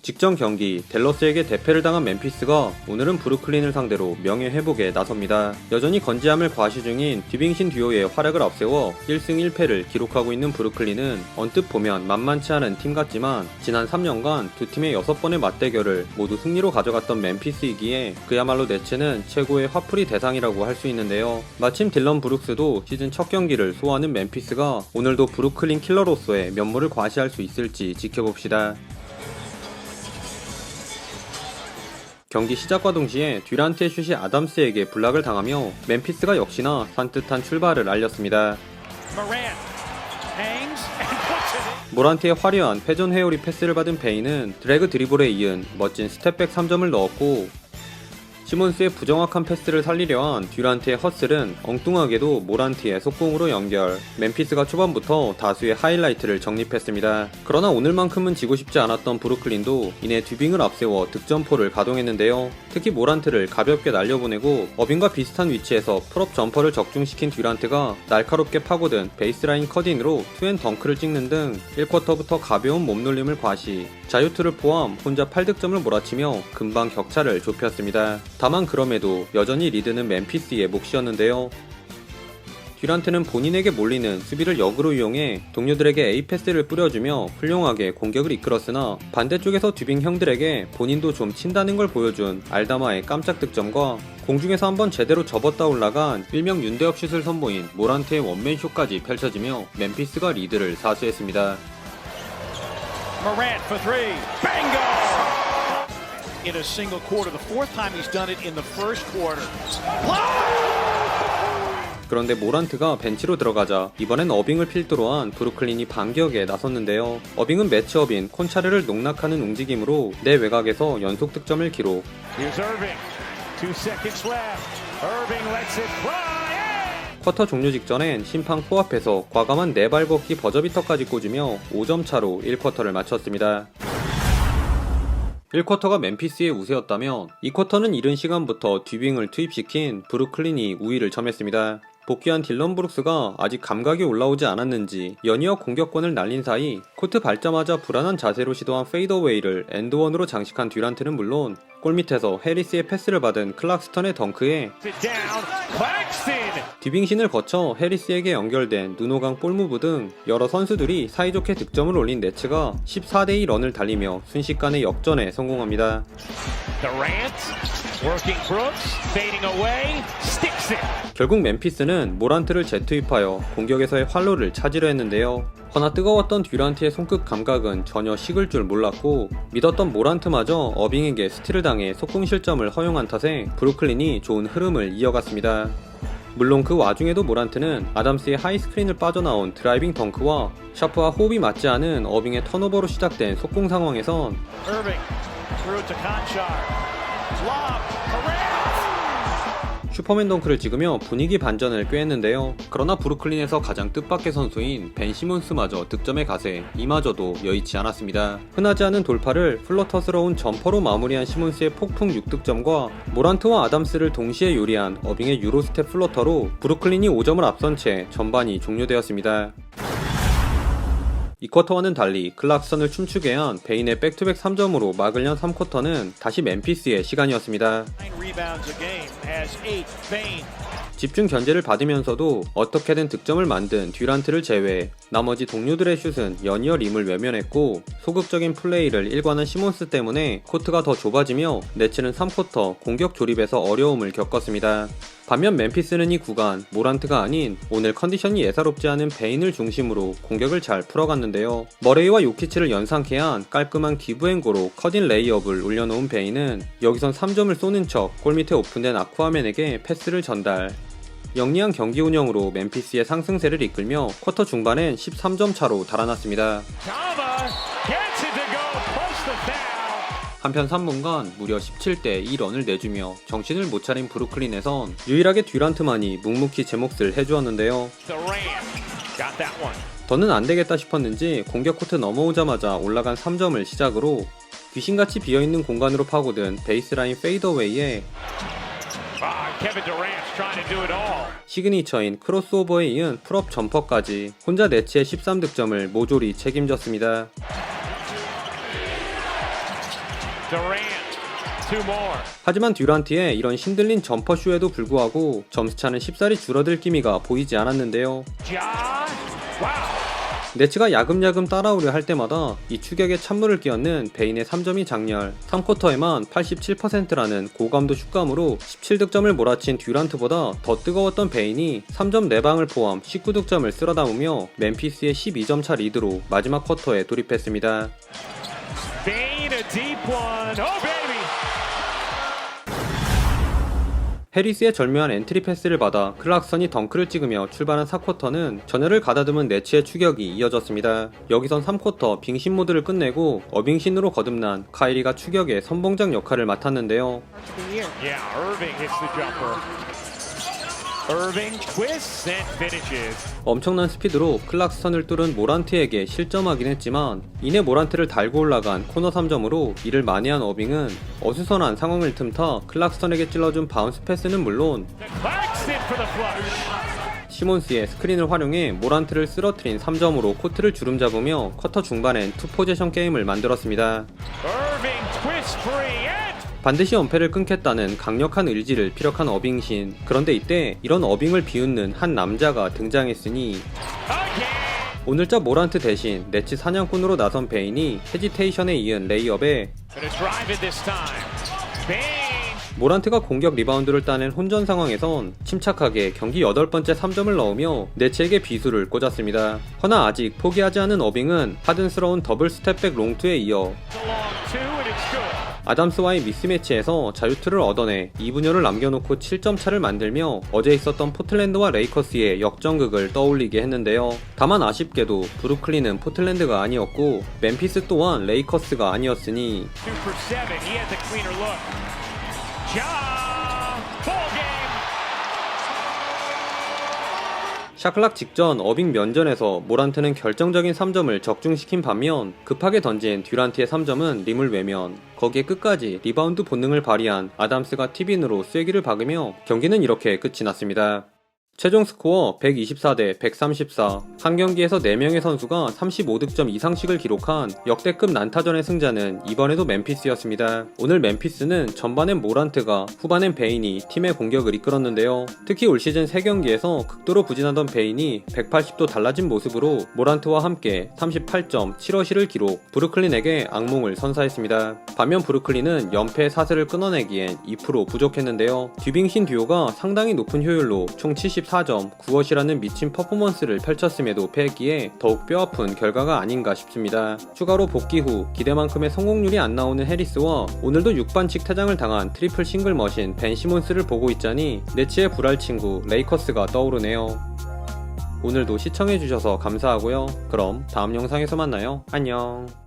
직전 경기 댈러스에게 대패를 당한 멤피스가 오늘은 브루클린을 상대로 명예회복에 나섭니다. 여전히 건재함을 과시 중인 뒤빙신 듀오의 활약을 앞세워 1승 1패를 기록하고 있는 브루클린은 언뜻 보면 만만치 않은 팀 같지만 지난 3년간 두 팀의 6번의 맞대결을 모두 승리로 가져갔던 멤피스이기에 그야말로 네츠는 최고의 화풀이 대상이라고 할 수 있는데요. 마침 딜런 브룩스도 시즌 첫 경기를 소화하는 멤피스가 오늘도 브루클린 킬러로서의 면모를 과시할 수 있을지 지켜봅시다. 경기 시작과 동시에 듀란트의 슛이 아담스에게 블락을 당하며 멤피스가 역시나 산뜻한 출발을 알렸습니다. 모란트의 화려한 회전 회오리 패스를 받은 베인은 드래그 드리블에 이은 멋진 스텝백 3점을 넣었고, 시몬스의 부정확한 패스를 살리려 한 듀란트의 허슬은 엉뚱하게도 모란트의 속공으로 연결. 멤피스가 초반부터 다수의 하이라이트를 적립했습니다. 그러나 오늘만큼은 지고 싶지 않았던 브루클린도 이내 듀빙을 앞세워 득점포를 가동했는데요. 특히 모란트를 가볍게 날려보내고 어빙과 비슷한 위치에서 풀업 점퍼를 적중시킨 듀란트가 날카롭게 파고든 베이스라인 컷인으로 투앤 덩크를 찍는 등 1쿼터부터 가벼운 몸놀림을 과시, 자유투를 포함 혼자 8득점을 몰아치며 금방 격차를 좁혔습니다. 다만 그럼에도 여전히 리드는 멤피스의 몫이었는데요. 듀란트는 본인에게 몰리는 수비를 역으로 이용해 동료들에게 A패스를 뿌려주며 훌륭하게 공격을 이끌었으나 반대쪽에서 듀빙 형들에게 본인도 좀 친다는 걸 보여준 알다마의 깜짝 득점과 공중에서 한번 제대로 접었다 올라간 일명 윤대엽 슛을 선보인 모란트의 원맨쇼까지 펼쳐지며 멤피스가 리드를 사수했습니다. Morant for three. Bingo! In a single quarter. The fourth time he's done it in the first quarter. 그런데 모란트가 벤치로 들어가자 이번엔 어빙을 필두로 한 브루클린이 반격에 나섰는데요. 어빙은 매치업인 콘차르를 농락하는 움직임으로 내 외곽에서 연속 득점을 기록. Here's Irving. 2 seconds left. Irving lets it fly. 쿼터 종료 직전엔 심판 코앞에서 과감한 네발 걷기 버저비터까지 꽂으며 5점 차로 1쿼터를 마쳤습니다. 1쿼터가 멤피스의 우세였다면 2쿼터는 이른 시간부터 듀빙을 투입시킨 브루클린이 우위를 점했습니다. 복귀한 딜런 브룩스가 아직 감각이 올라오지 않았는지 연이어 공격권을 날린 사이 코트 밟자마자 불안한 자세로 시도한 페이더웨이를 엔드원으로 장식한 듀란트는 물론 골밑에서 해리스의 패스를 받은 클락스턴의 덩크에 듀빙신을 거쳐 해리스에게 연결된 누노강 볼무브 등 여러 선수들이 사이좋게 득점을 올린 네츠가 14대2 런을 달리며 순식간에 역전에 성공합니다. 결국 멤피스는 모란트를 재투입하여 공격에서의 활로를 찾으려 했는데요. 허나 뜨거웠던 듀란트의 손끝 감각은 전혀 식을 줄 몰랐고 믿었던 모란트마저 어빙에게 스틸을 당해 속공 실점을 허용한 탓에 브루클린이 좋은 흐름을 이어갔습니다. 물론 그 와중에도 모란트는 아담스의 하이스크린을 빠져나온 드라이빙 덩크와 샤프와 호흡이 맞지 않은 어빙의 턴오버로 시작된 속공 상황에선 슈퍼맨 덩크를 찍으며 분위기 반전을 꾀했는데요. 그러나 브루클린에서 가장 뜻밖의 선수인 벤 시몬스마저 득점의 가세, 이마저도 여의치 않았습니다. 흔하지 않은 돌파를 플러터스러운 점퍼로 마무리한 시몬스의 폭풍 6득점과 모란트와 아담스를 동시에 요리한 어빙의 유로스텝 플러터로 브루클린이 5점을 앞선 채 전반이 종료되었습니다. 2쿼터와는 달리 클락스턴을 춤추게 한 베인의 백투백 3점으로 막으려 3쿼터는 다시 멤피스의 시간이었습니다. 집중 견제를 받으면서도 어떻게든 득점을 만든 듀란트를 제외 나머지 동료들의 슛은 연이어 림을 외면했고 소극적인 플레이를 일관한 시몬스 때문에 코트가 더 좁아지며 네츠는 3쿼터 공격 조립에서 어려움을 겪었습니다. 반면 멤피스는 이 구간 모란트가 아닌 오늘 컨디션이 예사롭지 않은 베인을 중심으로 공격을 잘 풀어갔는데요. 머레이와 요키치를 연상케 한 깔끔한 기브앤고로 컷인 레이업을 올려놓은 베인은 여기선 3점을 쏘는 척 골밑에 오픈된 아쿠아맨에게 패스를 전달. 영리한 경기 운영으로 멤피스의 상승세를 이끌며 쿼터 중반엔 13점 차로 달아났습니다. 한편 3분간 무려 17대 2런을 내주며 정신을 못 차린 브루클린에선 유일하게 듀란트만이 묵묵히 제 몫을 해주었는데요. 더는 안되겠다 싶었는지 공격 코트 넘어오자마자 올라간 3점을 시작으로 귀신같이 비어있는 공간으로 파고든 베이스라인 페이더웨이에 시그니처인 크로스오버에 이은 풀업 점퍼까지 혼자 네츠의 13득점을 모조리 책임졌습니다. Durant, 2 more. 하지만 듀란트의 이런 신들린 점퍼쇼에도 불구하고 점수차는 쉽사리 줄어들 기미가 보이지 않았는데요. Ja, wow. 네츠가 야금야금 따라오려 할 때마다 이 추격에 찬물을 끼얹는 베인의 3점이 장렬. 3쿼터에만 87%라는 고감도 슛감으로 17득점을 몰아친 듀란트보다 더 뜨거웠던 베인이 3점 4방을 포함 19득점을 쓸어 담으며 멤피스의 12점 차 리드로 마지막 쿼터에 돌입했습니다. Bane, a deep one. Oh, baby. 해리스의 절묘한 엔트리 패스를 받아 클락선이 덩크를 찍으며 출발한 4쿼터는 전열을 가다듬은 네츠의 추격이 이어졌습니다. 여기선 3쿼터 빙신 모드를 끝내고 어빙신으로 거듭난 카이리가 추격의 선봉장 역할을 맡았는데요. Yeah, Irving hits the jumper. Irving twists and finishes. 엄청난 스피드로 클락스턴을 뚫은 모란트에게 실점하긴 했지만 이내 모란트를 달고 올라간 코너 3점으로 이를 만회한 어빙은 어수선한 상황을 틈타 클락스턴에게 찔러준 바운스 패스는 물론 Claxton for the flush. 시몬스의 스크린을 활용해 모란트를 쓰러뜨린 3점으로 코트를 주름잡으며 쿼터 중반엔 투 포제션 게임을 만들었습니다. Irving twist free and 반드시 엄폐를 끊겠다는 강력한 의지를 피력한 어빙신. 그런데 이때 이런 어빙을 비웃는 한 남자가 등장했으니 again. 오늘자 모란트 대신 네츠 사냥꾼으로 나선 베인이 헤지테이션에 이은 레이업에 Gonna drive it this time. Bane. 모란트가 공격 리바운드를 따낸 혼전 상황에선 침착하게 경기 8번째 3점을 넣으며 네츠에게 비수를 꽂았습니다. 허나 아직 포기하지 않은 어빙은 하든스러운 더블 스텝백 롱투에 이어 Along 2 and it's good. 아담스와의 미스매치에서 자유투를 얻어내 2분여를 남겨놓고 7점 차를 만들며 어제 있었던 포틀랜드와 레이커스의 역전극을 떠올리게 했는데요. 다만 아쉽게도 브루클린은 포틀랜드가 아니었고 멤피스 또한 레이커스가 아니었으니 2 for 7. He had the cleaner look. Ja, ball game. 샤클락 직전 어빙 면전에서 모란트는 결정적인 3점을 적중시킨 반면 급하게 던진 듀란트의 3점은 림을 외면. 거기에 끝까지 리바운드 본능을 발휘한 아담스가 팁인으로 쐐기를 박으며 경기는 이렇게 끝이 났습니다. 최종 스코어 124대 134. 한 경기에서 4명의 선수가 35득점 이상씩을 기록한 역대급 난타전의 승자는 이번에도 멤피스였습니다. 오늘 멤피스는 전반엔 모란트가 후반엔 베인이 팀의 공격을 이끌었는데요. 특히 올 시즌 3경기에서 극도로 부진하던 베인이 180도 달라진 모습으로 모란트와 함께 38점 7어시를 기록, 브루클린에게 악몽을 선사했습니다. 반면 브루클린은 연패의 사슬을 끊어내기엔 2% 부족했는데요. 듀빙신 듀오가 상당히 높은 효율로 총 74점 9어시라는 미친 퍼포먼스를 펼쳤음에도 패했기에 더욱 뼈아픈 결과가 아닌가 싶습니다. 추가로 복귀 후 기대만큼의 성공률이 안 나오는 해리스와 오늘도 6반칙 퇴장을 당한 트리플 싱글 머신 벤 시몬스를 보고 있자니 네츠의 불알 친구 레이커스가 떠오르네요. 오늘도 시청해주셔서 감사하고요. 그럼 다음 영상에서 만나요. 안녕.